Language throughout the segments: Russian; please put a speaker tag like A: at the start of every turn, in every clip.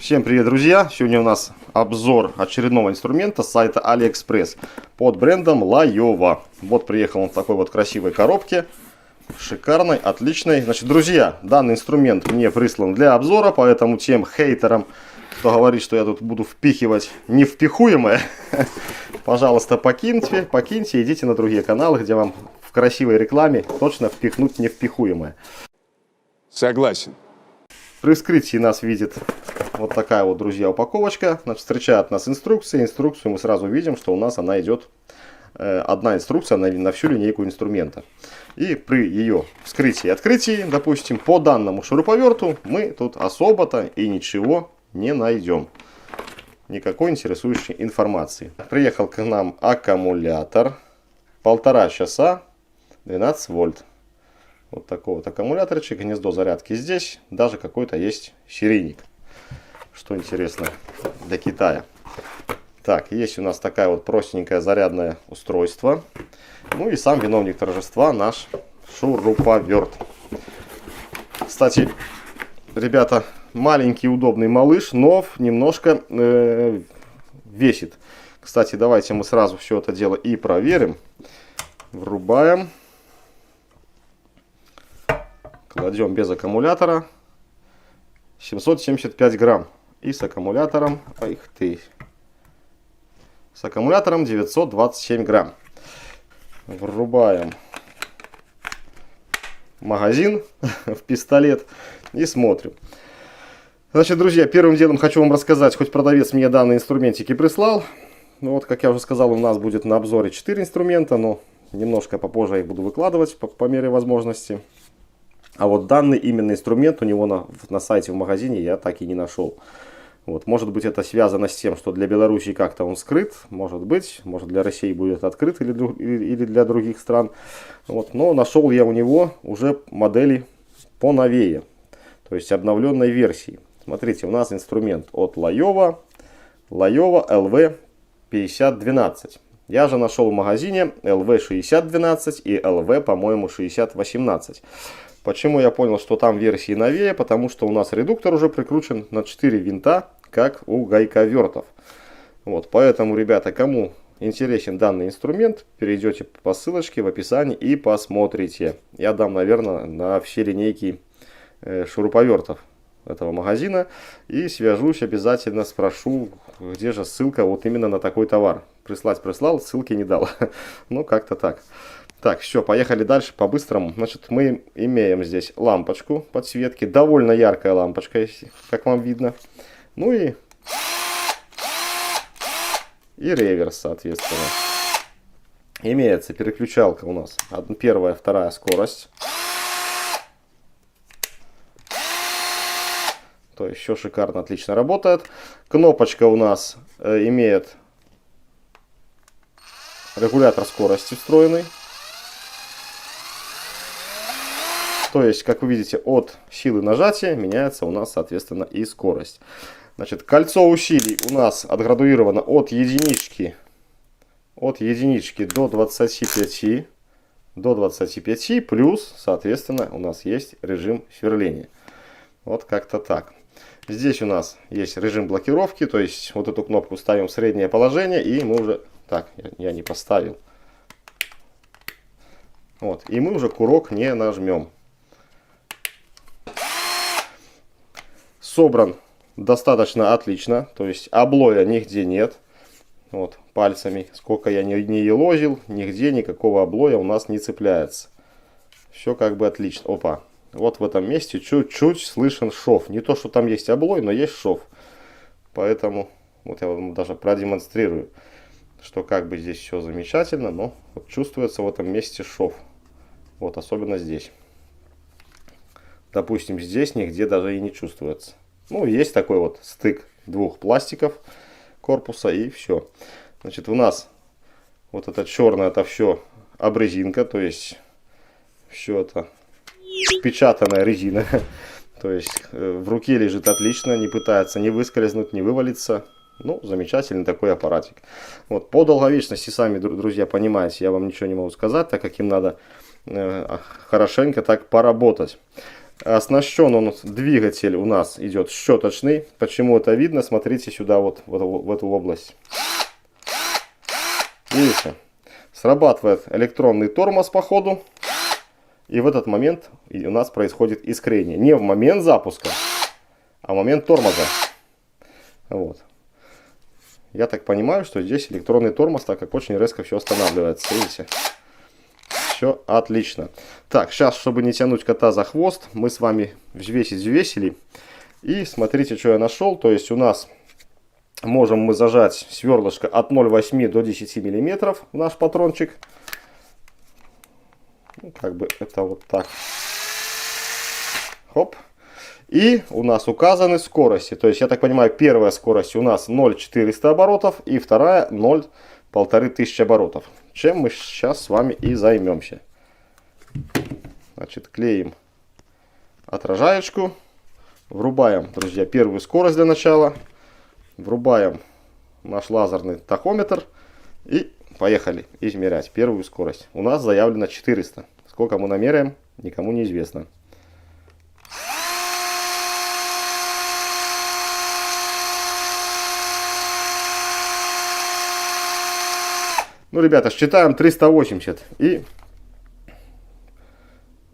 A: Всем привет, друзья! Сегодня у нас обзор очередного инструмента с сайта AliExpress под брендом Layowa. Вот приехал он в такой вот красивой коробке, шикарной, отличной. Значит, друзья, данный инструмент мне прислан для обзора, поэтому тем хейтерам, кто говорит, что я тут буду впихивать невпихуемое, пожалуйста, покиньте, идите на другие каналы, где вам в красивой рекламе точно впихнуть невпихуемое.
B: Согласен.
A: При вскрытии нас видит вот такая вот, друзья, упаковочка. Значит, встречает нас инструкция. Инструкцию мы сразу видим, что у нас она идет, одна инструкция на всю линейку инструмента. И при ее вскрытии и открытии, допустим, по данному шуруповерту мы тут особо-то и ничего не найдем. Никакой интересующей информации. Приехал к нам аккумулятор. 1,5 часа, 12 вольт. Вот такой вот аккумуляторчик, гнездо зарядки здесь, даже какой-то есть серийник, что интересно для Китая. Так, есть у нас такая вот простенькое зарядное устройство. Ну и сам виновник торжества, наш шуруповерт. Кстати, ребята, маленький удобный малыш, но немножко весит. Кстати, давайте мы сразу все это дело и проверим. Врубаем. Кладем без аккумулятора. 775 грамм. И с аккумулятором, с аккумулятором 927 грамм. Врубаем магазин в пистолет и смотрим. Значит, друзья, первым делом хочу вам рассказать, хоть продавец мне данные инструментики прислал. Ну вот, как я уже сказал, у нас будет на обзоре 4 инструмента, но немножко попозже я их буду выкладывать по мере возможности. А вот данный именно инструмент у него на сайте в магазине я так и не нашел. Вот, может быть, это связано с тем, что для Беларуси как-то он скрыт. Может быть, может для России будет открыт или для других стран. Вот, но нашел я у него уже модели поновее. То есть обновленной версии. Смотрите, у нас инструмент от Layowa. Layowa LV5012. Я же нашел в магазине LV6012 и LV, по-моему, 6018. Почему я понял, что там версии новее? Потому что у нас редуктор уже прикручен на 4 винта, как у гайковертов. Вот, поэтому, ребята, кому интересен данный инструмент, перейдете по ссылочке в описании и посмотрите. Я дам, наверное, на все линейки шуруповертов этого магазина. И свяжусь обязательно, спрошу, где же ссылка вот именно на такой товар. Прислал, ссылки не дал. Ну, как-то так. Так, все, поехали дальше по-быстрому. Значит, мы имеем здесь лампочку подсветки. Довольно яркая лампочка, как вам видно. Ну и реверс, соответственно. Имеется переключалка у нас. Первая, вторая скорость. То есть все шикарно, отлично работает. Кнопочка у нас имеет регулятор скорости встроенный. То есть, как вы видите, от силы нажатия меняется у нас, соответственно, и скорость. Значит, кольцо усилий у нас отградуировано от единички до 25. До 25, плюс, соответственно, у нас есть режим сверления. Вот как-то так. Здесь у нас есть режим блокировки, то есть вот эту кнопку ставим в среднее положение, и мы уже... Так, я не поставил. Вот, и мы уже курок не нажмем. Собран достаточно отлично, то есть облоя нигде нет. Вот, пальцами, сколько я не елозил, нигде никакого облоя у нас не цепляется. Все как бы отлично. Опа, вот в этом месте чуть-чуть слышен шов. Не то, что там есть облой, но есть шов. Поэтому, вот я вам даже продемонстрирую, что как бы здесь все замечательно, но вот чувствуется в этом месте шов. Вот, особенно здесь. Допустим, здесь нигде даже и не чувствуется. Ну, есть такой вот стык двух пластиков корпуса, и все. Значит, у нас вот это черное, это все обрезинка, то есть все это впечатанная резина. То есть в руке лежит отлично, не пытается ни выскользнуть, ни вывалиться. Ну, замечательный такой аппаратик. Вот, по долговечности, сами, друзья, понимаете, я вам ничего не могу сказать, так как им надо хорошенько так поработать. Оснащен он, двигатель у нас идет щеточный. Почему это видно? Смотрите сюда, вот в эту область. Видите? Срабатывает электронный тормоз по ходу. И в этот момент у нас происходит искрение. Не в момент запуска, а в момент тормоза. Вот. Я так понимаю, что здесь электронный тормоз, так как очень резко все останавливается. Видите? Все отлично. Так, сейчас, чтобы не тянуть кота за хвост, мы с вами взвесили. И смотрите, что я нашел. То есть у нас можем мы зажать сверлышко от 0,8 до 10 миллиметров в наш патрончик. Ну, как бы это вот так. Хоп. И у нас указаны скорости. То есть, я так понимаю, первая скорость у нас 0,400 оборотов и вторая 1500 оборотов. Чем мы сейчас с вами и займемся. Значит, клеим отражаечку. Врубаем, друзья, первую скорость для начала. Врубаем наш лазерный тахометр. И поехали измерять первую скорость. У нас заявлено 400. Сколько мы намеряем, никому не известно. Ну, ребята, считаем 380 и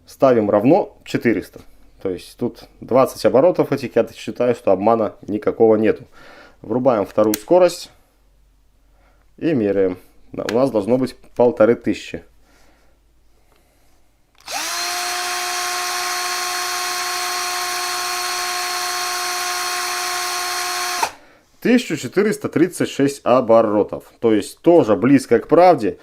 A: ставим равно 400. То есть тут 20 оборотов этих, я считаю, что обмана никакого нету. Врубаем вторую скорость и меряем. У нас должно быть 1500. — 1436 оборотов. То есть тоже близко к правде.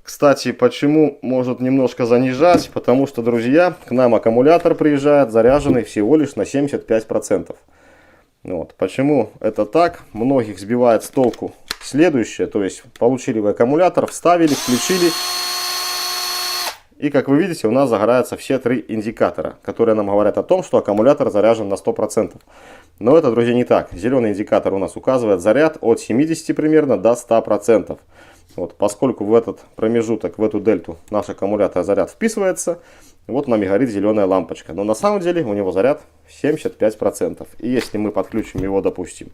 A: Кстати, почему может немножко занижать? Потому что, друзья, к нам аккумулятор приезжает заряженный всего лишь на 75%. Вот. Почему это так? Многих сбивает с толку следующее. То есть получили вы аккумулятор, вставили, включили. И как вы видите, у нас загораются все три индикатора, которые нам говорят о том, что аккумулятор заряжен на 100%. Но это, друзья, не так. Зеленый индикатор у нас указывает заряд от 70 примерно до 100%. Вот, поскольку в этот промежуток, в эту дельту наш аккумулятор заряд вписывается, вот нам и горит зеленая лампочка. Но на самом деле у него заряд 75%. И если мы подключим его, допустим,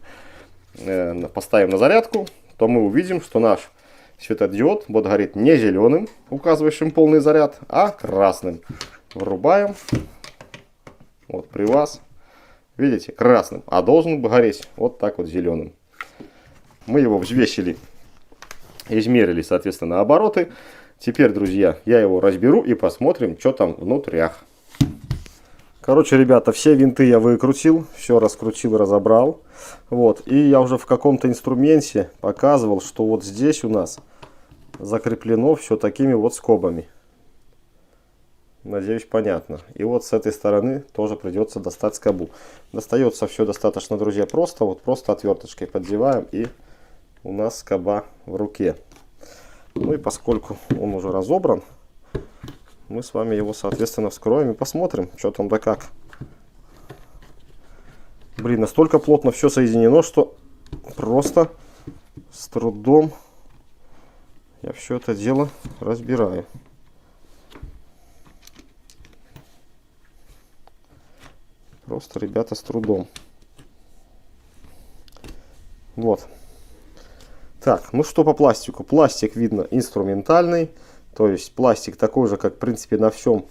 A: поставим на зарядку, то мы увидим, что наш светодиод будет гореть не зеленым, указывающим полный заряд, а красным. Врубаем. Вот при вас. Видите, красным. А должен бы гореть вот так вот зеленым. Мы его взвесили, измерили, соответственно, обороты. Теперь, друзья, я его разберу и посмотрим, что там внутрях. Короче, ребята, все винты я выкрутил, все раскрутил, разобрал. Вот. И я уже в каком-то инструменте показывал, что вот здесь у нас закреплено все такими вот скобами. Надеюсь, понятно. И вот с этой стороны тоже придется достать скобу. Достается все достаточно, друзья, просто. Вот просто отверточкой поддеваем, и у нас скоба в руке. Ну и поскольку он уже разобран, мы с вами его, соответственно, вскроем и посмотрим, что там да как. Блин, настолько плотно все соединено, что просто с трудом я все это дело разбираю. Просто, ребята, с трудом. Вот. Так, ну что по пластику? Пластик, видно, инструментальный. То есть пластик такой же, как, в принципе, на всем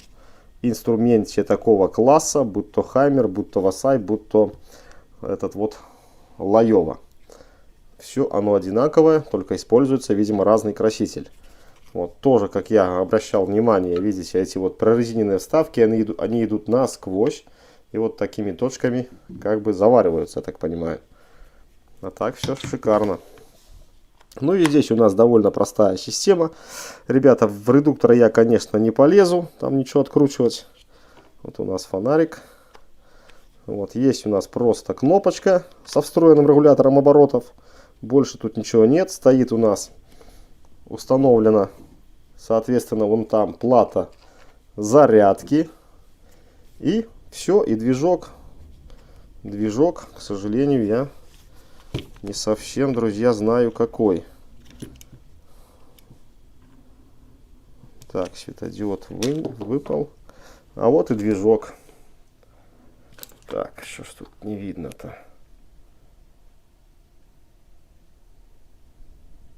A: инструменте такого класса. Будь то Хаммер, будь то Васай, будь то этот вот Лайова. Все оно одинаковое, только используется, видимо, разный краситель. Вот, тоже, как я обращал внимание, видите, эти вот прорезиненные вставки, они идут насквозь. И вот такими точками как бы завариваются, я так понимаю. А так все шикарно. Ну и здесь у нас довольно простая система. Ребята, в редуктор я, конечно, не полезу. Там ничего откручивать. Вот у нас фонарик. Вот есть у нас просто кнопочка со встроенным регулятором оборотов. Больше тут ничего нет. Стоит у нас установлена, соответственно, вон там плата зарядки. И все, и движок. Движок, к сожалению, я не совсем, друзья, знаю какой. Так, светодиод выпал. А вот и движок. Так, что ж тут не видно-то?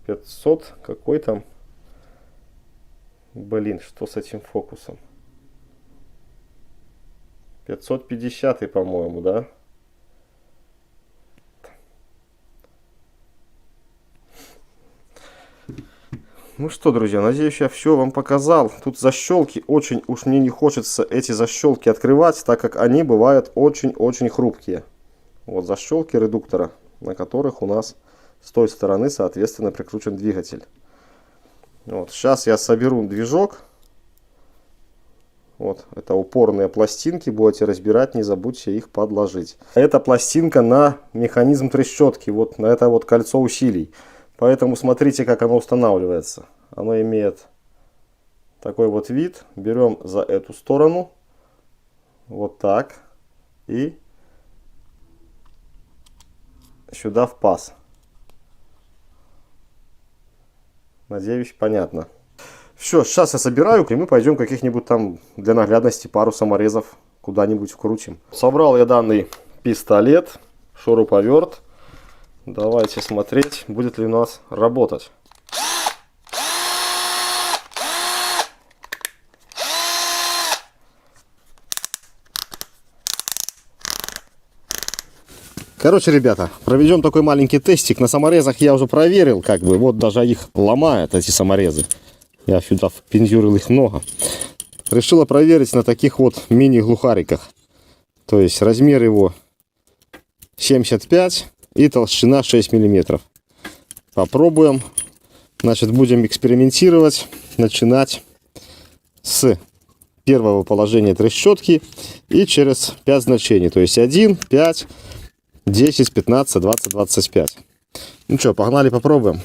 A: 500, какой там? Блин, что с этим фокусом? 550, по-моему, да? Ну что, друзья, надеюсь, я все вам показал. Тут защелки, очень уж мне не хочется эти защелки открывать, так как они бывают очень-очень хрупкие. Вот защелки редуктора, на которых у нас с той стороны, соответственно, прикручен двигатель. Вот, сейчас я соберу движок. Вот, это упорные пластинки, будете разбирать, не забудьте их подложить. Это пластинка на механизм трещотки, вот на это вот кольцо усилий. Поэтому смотрите, как оно устанавливается. Оно имеет такой вот вид. Берем за эту сторону. Вот так. И сюда в паз. Надеюсь, понятно. Все, сейчас я собираю, и мы пойдем каких-нибудь там для наглядности пару саморезов куда-нибудь вкрутим. Собрал я данный пистолет, шуруповерт. Давайте смотреть, будет ли у нас работать. Короче, ребята, проведем такой маленький тестик. На саморезах я уже проверил, как бы, вот даже их ломают, эти саморезы. Я сюда впендюрил их много. Решила проверить на таких вот мини-глухариках. То есть размер его 75 и толщина 6 миллиметров. Попробуем. Значит, будем экспериментировать. Начинать с первого положения трещотки и через 5 значений. То есть 1, 5, 10, 15, 20, 25. Ну что, погнали, попробуем.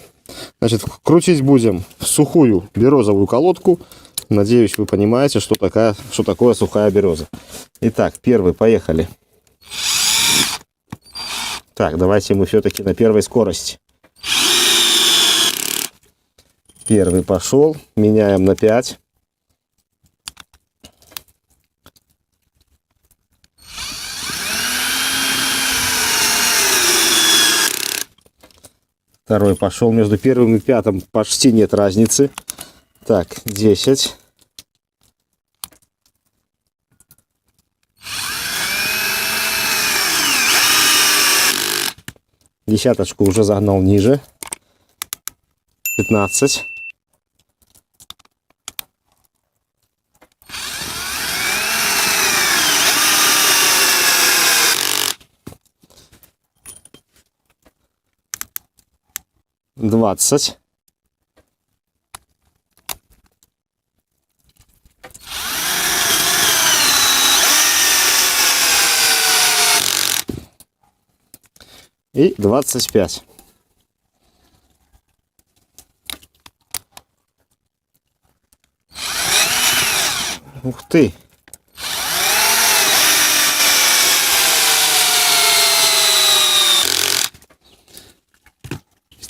A: Значит, крутить будем в сухую березовую колодку. Надеюсь, вы понимаете, что такое сухая береза. Итак, первый, поехали. Так, давайте мы все-таки на первой скорости. Первый пошел. Меняем на 5. Второй пошел. Между первым и пятым почти нет разницы. Так, 10. Десяточку уже загнал ниже. 15. Двадцать. И 25. Ух ты!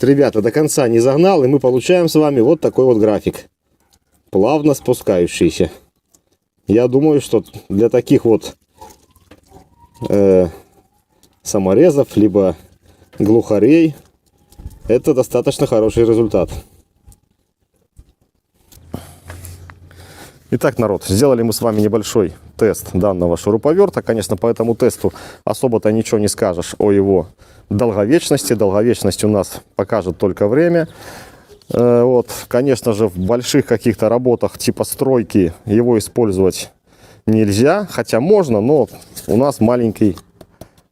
A: Ребята, до конца не загнал, и мы получаем с вами вот такой вот график. Плавно спускающийся. Я думаю, что для таких вот саморезов, либо глухарей, это достаточно хороший результат. Итак, народ, сделали мы с вами небольшой тест данного шуруповерта. Конечно, по этому тесту особо-то ничего не скажешь о его долговечности. Долговечность у нас покажет только время. Вот, конечно же, в больших каких-то работах типа стройки его использовать нельзя. Хотя можно, но у нас маленький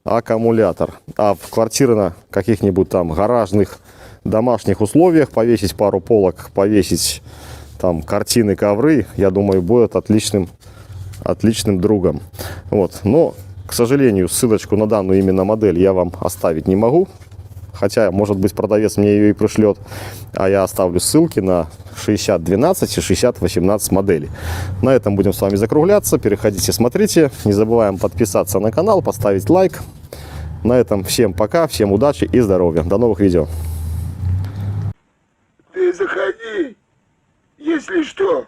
A: аккумулятор. А в квартирно каких-нибудь там гаражных, домашних условиях повесить пару полок, повесить там картины, ковры, я думаю, будет отличным другом. Вот. Но, к сожалению, ссылочку на данную именно модель я вам оставить не могу. Хотя, может быть, продавец мне ее и пришлет. А я оставлю ссылки на 6012 и 6018 модели. На этом будем с вами закругляться. Переходите, смотрите. Не забываем подписаться на канал, поставить лайк. На этом всем пока, всем удачи и здоровья. До новых видео.
C: Ты заходи, если что.